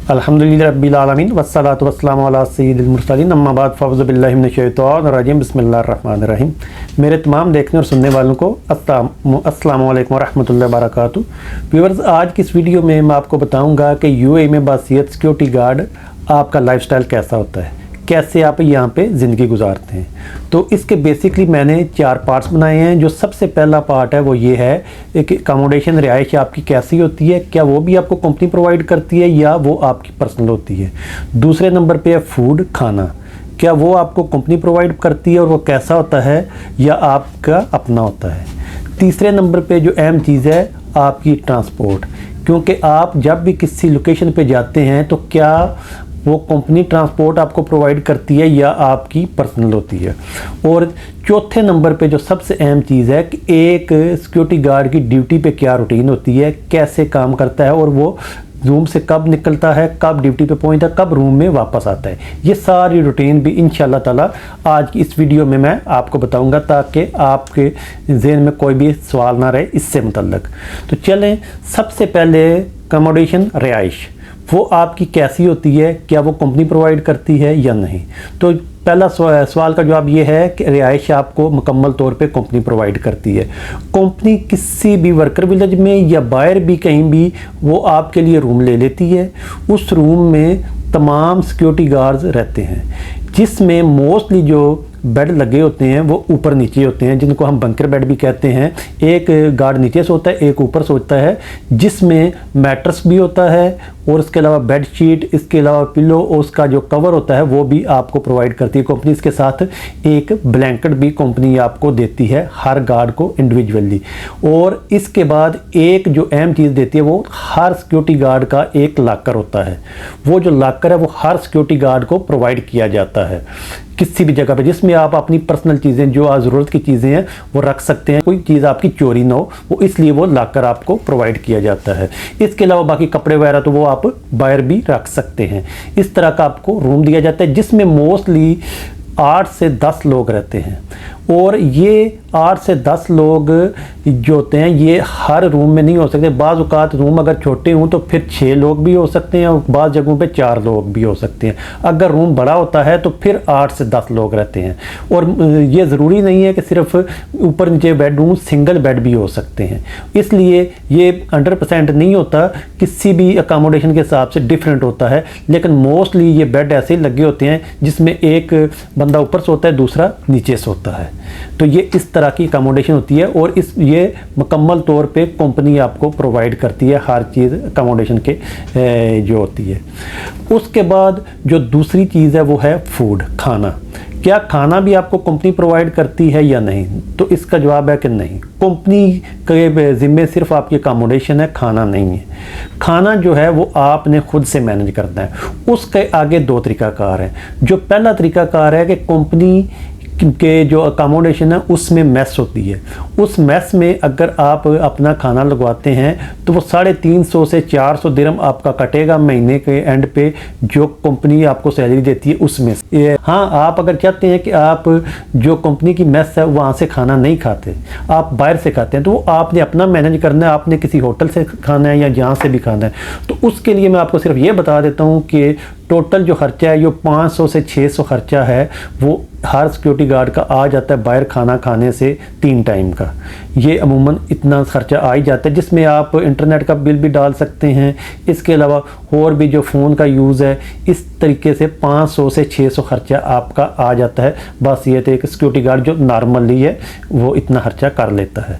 अल्हम्दुलिल्लाहि रब्बिल आलमीन वस्सलातु वस्सलामु अला सय्यिदिल मुरसलीन अम्मा बाद फ़अऊज़ु बिल्लाहि मिनश शैतानिर रजीम बिस्मिल्लाहिर रहमानिर रहीम। मेरे तमाम देखने और सुनने वालों को अस्सलामु अलैकुम व रहमतुल्लाहि व बरकातुहू। व्यूअर्स, आज की इस वीडियो में मैं आपको बताऊंगा कि यूएई में बासियत सिक्योरिटी गार्ड आपका लाइफस्टाइल कैसा होता है, कैसे आप यहाँ पे ज़िंदगी गुजारते हैं। तो इसके बेसिकली मैंने 4 पार्ट्स बनाए हैं। जो सबसे पहला पार्ट है वो ये है कि अकोमोडेशन रिहाइश आपकी कैसी होती है, क्या वो भी आपको कंपनी प्रोवाइड करती है या वो आपकी पर्सनल होती है। दूसरे नंबर पे है फूड, खाना, क्या वो आपको कंपनी प्रोवाइड करती है और वो कैसा होता है या आपका अपना होता है। तीसरे नंबर पे जो अहम चीज़ है आपकी ट्रांसपोर्ट, क्योंकि आप जब भी किसी लोकेशन पे जाते हैं तो क्या वो कंपनी ट्रांसपोर्ट आपको प्रोवाइड करती है या आपकी पर्सनल होती है। और चौथे नंबर पे जो सबसे अहम चीज़ है कि एक सिक्योरिटी गार्ड की ड्यूटी पे क्या रूटीन होती है, कैसे काम करता है और वो रूम से कब निकलता है, कब ड्यूटी पे पहुंचता है, कब रूम में वापस आता है। ये सारी रूटीन भी इंशाल्लाह ताला आज की इस वीडियो में मैं आपको बताऊंगा, ताकि आपके जहन में कोई भी सवाल ना रहे इससे मुतल्लक। तो चलें, सबसे पहले अकोमोडेशन रिहाइश वो आपकी कैसी होती है, क्या वो कंपनी प्रोवाइड करती है या नहीं। तो पहला सवाल का जवाब ये है कि रिहाइश आपको मुकम्मल तौर पे कंपनी प्रोवाइड करती है। कंपनी किसी भी वर्कर विलेज में या बाहर भी कहीं भी वो आपके लिए रूम ले लेती है। उस रूम में तमाम सिक्योरिटी गार्ड्स रहते हैं, जिसमें मोस्टली जो बेड लगे होते हैं वो ऊपर नीचे होते हैं, जिनको हम बंकर बेड भी कहते हैं। एक गार्ड नीचे सोता है, एक ऊपर सोता है, जिसमें मैट्रेस भी होता है और इसके अलावा बेड शीट, इसके अलावा पिलो और उसका जो कवर होता है वो भी आपको प्रोवाइड करती है कंपनी। इसके साथ एक ब्लैंकेट भी कंपनी आपको देती है हर गार्ड को इंडिविजुअली। और इसके बाद एक जो अहम चीज़ देती है वो हर सिक्योरिटी गार्ड का एक लॉकर होता है। वो जो लॉकर है वो हर सिक्योरिटी गार्ड को प्रोवाइड किया जाता है किसी भी जगह पे, जिसमें आप अपनी पर्सनल चीज़ें जो ज़रूरत की चीज़ें हैं वो रख सकते हैं, कोई चीज़ आपकी चोरी ना हो, वो इसलिए वो लॉकर आपको प्रोवाइड किया जाता है। इसके अलावा बाकी कपड़े वगैरह तो वो आप बाहर भी रख सकते हैं। इस तरह का आपको रूम दिया जाता है, जिसमें मोस्टली 8 से 10 लोग रहते हैं। और ये 8 से 10 लोग जो होते हैं ये हर रूम में नहीं हो सकते। बाज़ औक़ात रूम अगर छोटे हों तो फिर 6 लोग भी हो सकते हैं और बाज़ जगहों पे 4 लोग भी हो सकते हैं। अगर रूम बड़ा होता है तो फिर 8 से 10 लोग रहते हैं। और ये ज़रूरी नहीं है कि सिर्फ ऊपर नीचे बेडरूम, सिंगल बेड भी हो सकते हैं। इसलिए ये 100% नहीं होता, किसी भी अकोमोडेशन के हिसाब से डिफरेंट होता है। लेकिन मोस्टली ये बेड ऐसे ही लगे होते हैं जिसमें एक बंदा ऊपर सोता है, दूसरा नीचे सोता है। तो ये इस तरह की अकोमोडेशन होती है और ये मुकम्मल तौर पे कंपनी आपको प्रोवाइड करती है हर चीज़ अकोमोडेशन के जो होती है। उसके बाद जो दूसरी चीज़ है वो है फूड, खाना। क्या खाना भी आपको कंपनी प्रोवाइड करती है या नहीं, तो इसका जवाब है कि नहीं। कंपनी के ज़िम्मे सिर्फ आपकी अकोमोडेशन है, खाना नहीं है। खाना जो है वो आपने खुद से मैनेज करना है। उसके आगे 2 तरीकाकार हैं। जो पहला तरीकाकार है कि कंपनी के जो अकोमोडेशन है उसमें मेस होती है। उस मेस में अगर आप अपना खाना लगवाते हैं तो वो 350 से 400 दिरहम आपका कटेगा महीने के एंड पे, जो कंपनी आपको सैलरी देती है उसमें से। हाँ, आप अगर चाहते हैं कि आप जो कंपनी की मेस है वहाँ से खाना नहीं खाते, आप बाहर से खाते हैं, तो वो आपने अपना मैनेज करना है। आपने किसी होटल से खाना है या जहाँ से भी खाना है। तो उसके लिए मैं आपको सिर्फ ये बता देता हूँ कि टोटल जो खर्चा है जो 500 से 600 खर्चा है वो हर सिक्योरिटी गार्ड का आ जाता है बाहर खाना खाने से 3 टाइम का। ये अमूमन इतना खर्चा आ ही जाता है, जिसमें आप इंटरनेट का बिल भी डाल सकते हैं। इसके अलावा और भी जो फ़ोन का यूज़ है, इस तरीके से 500 से 600 खर्चा आपका आ जाता है। बस ये तो एक सिक्योरिटी गार्ड जो नॉर्मली है वो इतना खर्चा कर लेता है।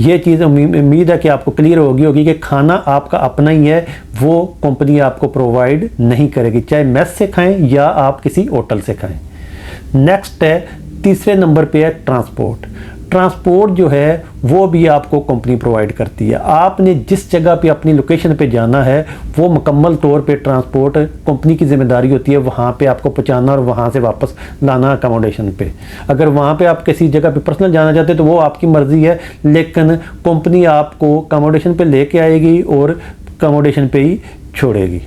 ये चीज़ उम्मीद है कि आपको क्लियर होगी कि खाना आपका अपना ही है, वो कंपनी आपको प्रोवाइड नहीं करेगी, चाहे मेस से खाएं या आप किसी होटल से खाएं। नेक्स्ट है, तीसरे नंबर पे है ट्रांसपोर्ट। ट्रांसपोर्ट जो है वो भी आपको कंपनी प्रोवाइड करती है। आपने जिस जगह पे अपनी लोकेशन पे जाना है वो मुकम्मल तौर पे ट्रांसपोर्ट कंपनी की जिम्मेदारी होती है, वहाँ पे आपको पहुँचाना और वहाँ से वापस लाना अकोमोडेशन पे। अगर वहाँ पे आप किसी जगह पे पर्सनल जाना चाहते हैं तो वो आपकी मर्ज़ी है, लेकिन कंपनी आपको अकोमोडेशन पे लेके आएगी और अकोमोडेशन पे ही छोड़ेगी।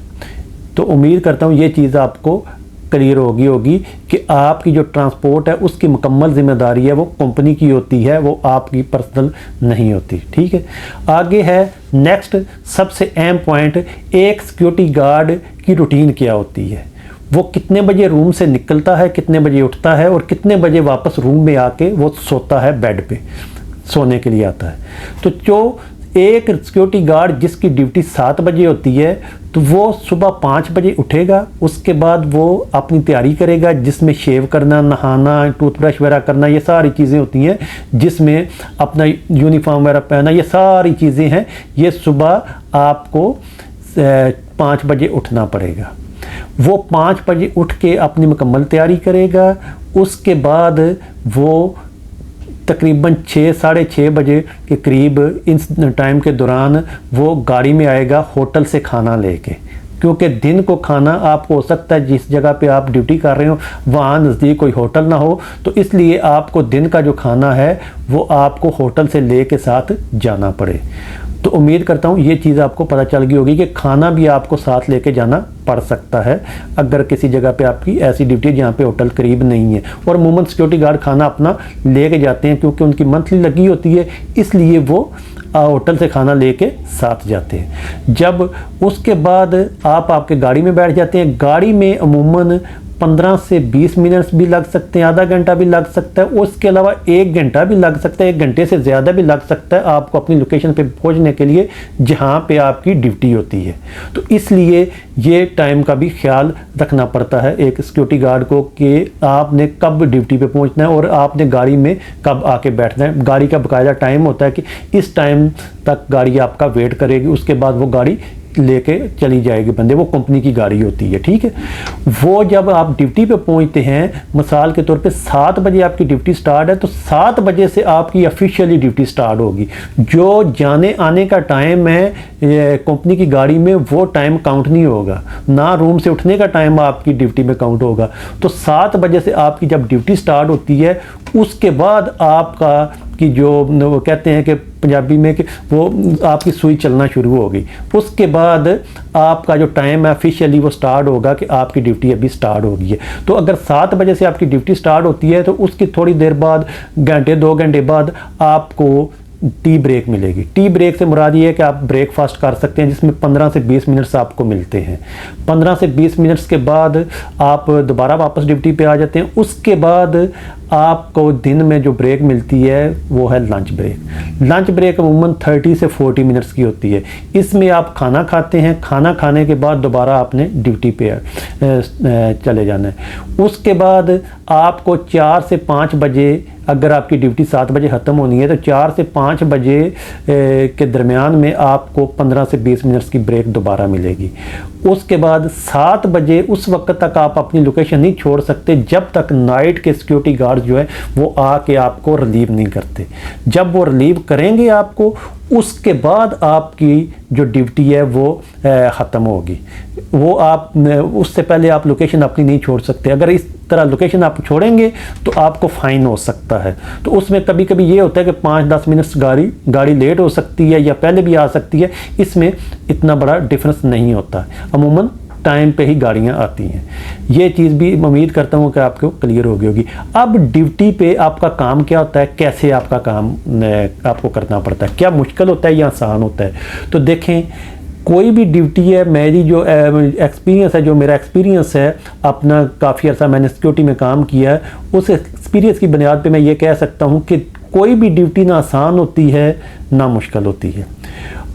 तो उम्मीद करता हूँ ये चीज़ आपको क्लियर होगी कि आपकी जो ट्रांसपोर्ट है उसकी मुकम्मल जिम्मेदारी है वो कंपनी की होती है, वो आपकी पर्सनल नहीं होती। ठीक है, आगे है नेक्स्ट सबसे अहम पॉइंट, एक सिक्योरिटी गार्ड की रूटीन क्या होती है, वो कितने बजे रूम से निकलता है, कितने बजे उठता है और कितने बजे वापस रूम में आके वो सोता है, बेड पे सोने के लिए आता है। तो जो एक सिक्योरिटी गार्ड जिसकी ड्यूटी 7 बजे होती है तो वो सुबह 5 बजे उठेगा, उसके बाद वो अपनी तैयारी करेगा जिसमें शेव करना, नहाना, टूथब्रश वगैरह करना, ये सारी चीज़ें होती हैं, जिसमें अपना यूनिफॉर्म वगैरह पहना, ये सारी चीज़ें हैं, ये सुबह आपको 5 बजे उठना पड़ेगा। वो 5 बजे उठ के अपनी मुकम्मल तैयारी करेगा, उसके बाद वो तकरीबन 6 साढ़े 6 बजे के करीब इन टाइम के दौरान वो गाड़ी में आएगा होटल से खाना लेके, क्योंकि दिन को खाना आपको हो सकता है जिस जगह पे आप ड्यूटी कर रहे हो वहाँ नज़दीक कोई होटल ना हो, तो इसलिए आपको दिन का जो खाना है वो आपको होटल से ले के साथ जाना पड़े। तो उम्मीद करता हूँ ये चीज़ आपको पता चल गई होगी कि खाना भी आपको साथ लेके जाना पड़ सकता है अगर किसी जगह पे आपकी ऐसी ड्यूटी जहाँ पे होटल करीब नहीं है। और अमूमन सिक्योरिटी गार्ड खाना अपना लेके जाते हैं क्योंकि उनकी मंथली लगी होती है, इसलिए वो होटल से खाना लेके साथ जाते हैं। जब उसके बाद आप आपके गाड़ी में बैठ जाते हैं, गाड़ी में अमूमन 15 से 20 मिनट्स भी लग सकते हैं, आधा घंटा भी लग सकता है, उसके अलावा 1 घंटा भी लग सकता है, 1 घंटे से ज़्यादा भी लग सकता है आपको अपनी लोकेशन पे पहुंचने के लिए जहां पे आपकी ड्यूटी होती है। तो इसलिए ये टाइम का भी ख्याल रखना पड़ता है एक सिक्योरिटी गार्ड को कि आपने कब ड्यूटी पे पहुंचना है और आपने गाड़ी में कब आके बैठना है। गाड़ी का बाकायदा टाइम होता है कि इस टाइम तक गाड़ी आपका वेट करेगी, उसके बाद वो गाड़ी लेके चली जाएगी बंदे, वो कंपनी की गाड़ी होती है। ठीक है, वो जब आप ड्यूटी पे पहुंचते हैं, मिसाल के तौर पे 7 बजे आपकी ड्यूटी स्टार्ट है, तो 7 बजे से आपकी ऑफिशियली ड्यूटी स्टार्ट होगी। जो जाने आने का टाइम है कंपनी की गाड़ी में वो टाइम काउंट नहीं होगा, ना रूम से उठने का टाइम आपकी ड्यूटी में काउंट होगा। तो 7 बजे से आपकी जब ड्यूटी स्टार्ट होती है उसके बाद आपका कि जो वो कहते हैं कि पंजाबी में कि वो आपकी सुई चलना शुरू होगी, उसके बाद आपका जो टाइम है ऑफिशियली वो स्टार्ट होगा कि आपकी ड्यूटी अभी स्टार्ट हो गई है। तो अगर 7 बजे से आपकी ड्यूटी स्टार्ट होती है तो उसकी थोड़ी देर बाद, घंटे 2 घंटे बाद आपको टी ब्रेक मिलेगी। टी ब्रेक से मुराद ये है कि आप ब्रेकफास्ट कर सकते हैं जिसमें 15 से 20 मिनट्स आपको मिलते हैं। 15 से 20 मिनट्स के बाद आप दोबारा वापस ड्यूटी पे आ जाते हैं। उसके बाद आपको दिन में जो ब्रेक मिलती है वो है लंच ब्रेक। लंच ब्रेक अमूमन 30 से 40 मिनट्स की होती है। इसमें आप खाना खाते हैं, खाना खाने के बाद दोबारा आपने ड्यूटी पे चले जाना है। उसके बाद आपको 4 से 5 बजे, अगर आपकी ड्यूटी 7 बजे ख़त्म होनी है तो 4 से 5 बजे के दरमियान में आपको 15 से 20 मिनट्स की ब्रेक दोबारा मिलेगी। उसके बाद 7 बजे उस वक्त तक आप अपनी लोकेशन नहीं छोड़ सकते जब तक नाइट के सिक्योरिटी गार्ड जो है वो आके आपको रिलीव नहीं करते। जब वो रिलीव करेंगे आपको, उसके बाद आपकी जो ड्यूटी है वो ख़त्म होगी। वो आप उससे पहले आप लोकेशन अपनी नहीं छोड़ सकते। अगर इस तरह लोकेशन आप छोड़ेंगे तो आपको फ़ाइन हो सकता है। तो उसमें कभी कभी ये होता है कि 5-10 मिनट्स गाड़ी लेट हो सकती है या पहले भी आ सकती है। इसमें इतना बड़ा डिफरेंस नहीं होता, अमूमन टाइम पे ही गाड़ियाँ आती हैं। ये चीज़ भी उम्मीद करता हूँ कि आपको क्लियर हो गई होगी। अब ड्यूटी पे आपका काम क्या होता है, कैसे आपका काम आपको करना पड़ता है, क्या मुश्किल होता है या आसान होता है। तो देखें, कोई भी ड्यूटी है, मेरी जो एक्सपीरियंस है, जो मेरा एक्सपीरियंस है अपना, काफ़ी अर्सा मैंने सिक्योरिटी में काम किया है, उस एक्सपीरियंस की बुनियाद पे मैं ये कह सकता हूँ कि कोई भी ड्यूटी ना आसान होती है ना मुश्किल होती है।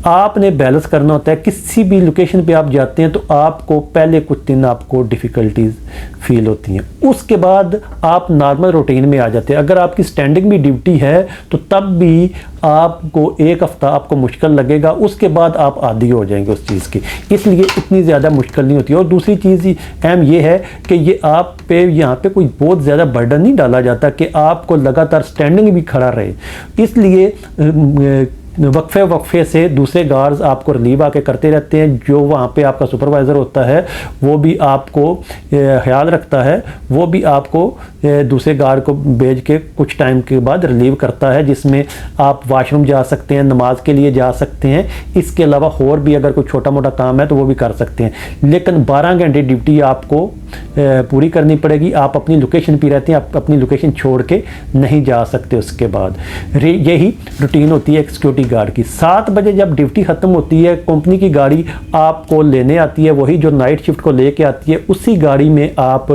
आपने बैलेंस करना होता है। किसी भी लोकेशन पे आप जाते हैं तो आपको पहले कुछ दिन आपको डिफ़िकल्टीज फील होती हैं, उसके बाद आप नॉर्मल रूटीन में आ जाते हैं। अगर आपकी स्टैंडिंग भी ड्यूटी है तो तब भी आपको 1 हफ़्ता आपको मुश्किल लगेगा, उसके बाद आप आदी हो जाएंगे उस चीज़ की, इसलिए इतनी ज़्यादा मुश्किल नहीं होती। और दूसरी चीज़ अहम ये है कि ये आप पे यहाँ पे कोई बहुत ज़्यादा बर्डन नहीं डाला जाता कि आपको लगातार स्टैंडिंग भी खड़ा रहे। इसलिए वक्फे से दूसरे गार्ड्स आपको रिलीव आके करते रहते हैं। जो वहाँ पे आपका सुपरवाइज़र होता है वो भी आपको ख्याल रखता है, वो भी आपको दूसरे गार्ड को भेज के कुछ टाइम के बाद रिलीव करता है, जिसमें आप वाशरूम जा सकते हैं, नमाज के लिए जा सकते हैं। इसके अलावा और भी अगर कोई छोटा मोटा काम है तो वो भी कर सकते हैं। लेकिन 12 घंटे ड्यूटी आपको पूरी करनी पड़ेगी। आप अपनी लोकेशन पे रहते हैं, आप अपनी लोकेशन छोड़ के नहीं जा सकते। उसके बाद यही रूटीन होती है एक सिक्योरिटी गार्ड की। 7 बजे जब ड्यूटी ख़त्म होती है, कंपनी की गाड़ी आपको लेने आती है, वही जो नाइट शिफ्ट को लेके आती है, उसी गाड़ी में आप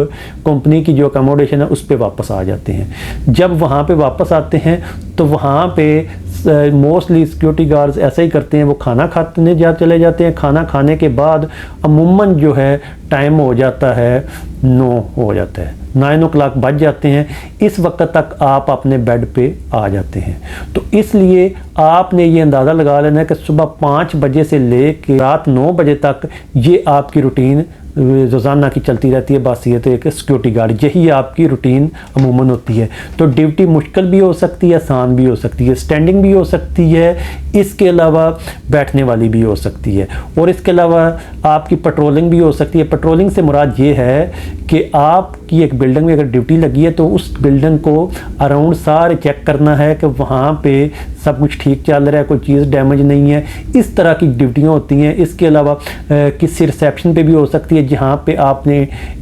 कंपनी की जो अकोमोडेशन है उस पर वापस आ जाते हैं। जब वहाँ पे वापस आते हैं तो वहाँ पे मोस्टली सिक्योरिटी गार्ड्स ऐसा ही करते हैं, वो खाना खाने चले जाते हैं। खाना खाने के बाद अमूमन जो है टाइम हो जाता है 9 हो जाता है, 9 o'clock बज जाते हैं। इस वक्त तक आप अपने बेड पे आ जाते हैं। तो इसलिए आपने ये अंदाज़ा लगा लेना है कि सुबह 5 बजे से लेकर रात 9 बजे तक ये आपकी रूटीन रोज़ाना की चलती रहती है। बस ये तो एक सिक्योरिटी गार्ड, यही आपकी रूटीन अमूमन होती है। तो ड्यूटी मुश्किल भी हो सकती है, आसान भी हो सकती है, स्टैंडिंग भी हो सकती है, इसके अलावा बैठने वाली भी हो सकती है, और इसके अलावा आपकी पेट्रोलिंग भी हो सकती है। पेट्रोलिंग से मुराद ये है कि आपकी एक बिल्डिंग में अगर ड्यूटी लगी है तो उस बिल्डिंग को अराउंड सारे चेक करना है कि वहाँ पे सब कुछ ठीक चल रहा है, कोई चीज़ डैमेज नहीं है। इस तरह की ड्यूटियाँ होती हैं। इसके अलावा किसी रिसेप्शन पे भी हो सकती है जहाँ पे आपने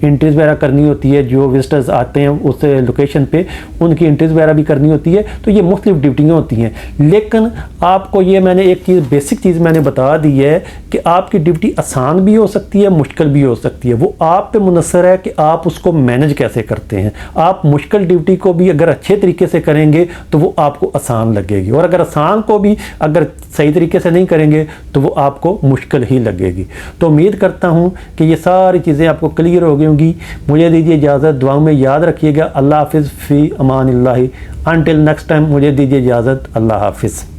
एंट्रीज वगैरह करनी होती है, जो विजिटर्स आते हैं उस लोकेशन पे उनकी एंट्रीज वगैरह भी करनी होती है। तो ये मुख्तलिफ ड्यूटियाँ होती हैं। लेकिन आपको ये मैंने एक चीज़ बेसिक चीज़ मैंने बता दी है कि आपकी ड्यूटी आसान भी हो सकती है, मुश्किल भी हो सकती है। वो आप पे मुनसर है कि आप उसको मैनेज कैसे करते हैं। आप मुश्किल ड्यूटी को भी अगर अच्छे तरीके से करेंगे तो वो आपको आसान लगेगी, और अगर आसान को भी अगर सही तरीके से नहीं करेंगे तो वो आपको मुश्किल ही लगेगी। तो उम्मीद करता हूँ कि ये सारी चीज़ें आपको क्लियर हो गई होंगी। मुझे दीजिए इजाज़त, दुआओं में याद रखिएगा। अल्लाह हाफिज़, फ़ी अमानिल्लाहि। अनटिल नेक्स्ट टाइम मुझे दीजिए इजाज़त। अल्लाह हाफिज़।